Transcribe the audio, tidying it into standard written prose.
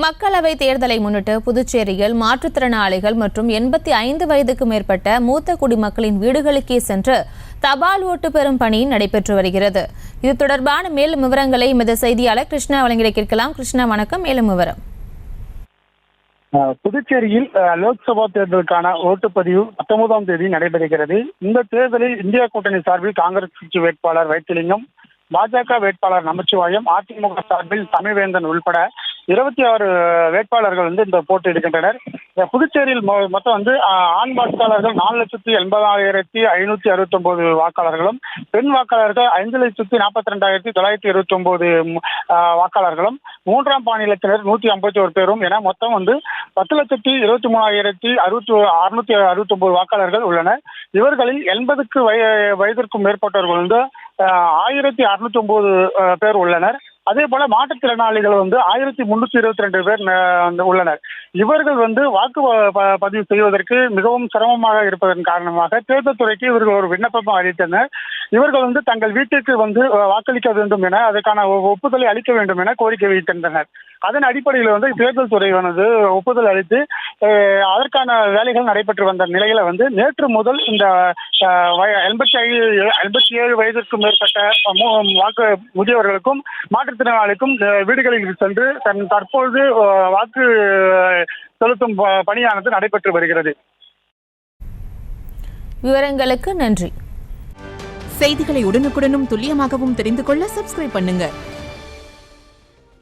மக்களவை தேர்தலை முன்னிட்டு புதுச்சேரியில் மாற்றுத்திறனாளிகள் மற்றும் 85 வயதுக்கு மேற்பட்ட மூத்த குடிமக்களின் வீடுகளுக்கே சென்று தபால் ஓட்டு பெறும் பணி நடைபெற்று வருகிறது. இது தொடர்பான மேலும் விவரங்களை எமது செய்தியாளர் கிருஷ்ணா வழங்கிட கேட்கலாம். கிருஷ்ணா, வணக்கம். மேலும் விவரம். புதுச்சேரியில் லோக்சபா தேர்தலுக்கான ஓட்டுப்பதிவு 19ஆம் தேதி நடைபெறுகிறது. இந்த தேர்தலில் இந்தியா கூட்டணி சார்பில் காங்கிரஸ் கட்சி வேட்பாளர் வைத்திலிங்கம், பாஜக வேட்பாளர் நமச்சிவாயம், அதிமுக சார்பில் தமிழ்வேந்தன் உள்பட 26 வேட்பாளர்கள் இந்த போட்டியிடுகின்றனர். புதுச்சேரியில் மொத்தம் ஆண் வாக்காளர்கள் 4,80,569 வாக்காளர்களும், பெண் வாக்காளர்கள் 5,42,929 வாக்காளர்களும், மூன்றாம் பாலினத்தினர் 151 பேரும் என மொத்தம் 10,23,669 வாக்காளர்கள் உள்ளனர். இவர்களில் 80 வயதிற்கும் மேற்பட்டவர்கள் 1,609 பேர் உள்ளனர். அதே போல மாற்றுத்திறனாளிகள் 1,322 பேர் உள்ளனர். இவர்கள் வாக்கு பதிவு செய்வதற்கு மிகவும் சிரமமாக இருப்பதன் காரணமாக தேர்தல் துறைக்கு இவர்கள் ஒரு விண்ணப்பம் அளித்தனர். இவர்கள் தங்கள் வீட்டிற்கு வாக்களிக்க வேண்டும் என, அதற்கான ஒப்புதலை அளிக்க வேண்டும் என கோரிக்கை வைத்திருந்தனர். அதன் அடிப்படையில் தேர்தல் துறை ஒப்புதல் அளித்து அதற்கான வேலைகள் நடைபெற்று வந்த நிலையில நேற்று முதல் இந்த 87 வயதிற்கும் மேற்பட்ட வாக்கு முதியவர்களுக்கும் மாற்றுத்திறனாளிக்கும் வீடுகளில் சென்று தற்பொழுது வாக்கு செலுத்தும் பணியானது நடைபெற்று வருகிறது. விவரங்களுக்கு நன்றி. செய்திகளை உடனுக்குடனும் துல்லியமாகவும் தெரிந்து கொள்ள சப்ஸ்கிரைப் பண்ணுங்க.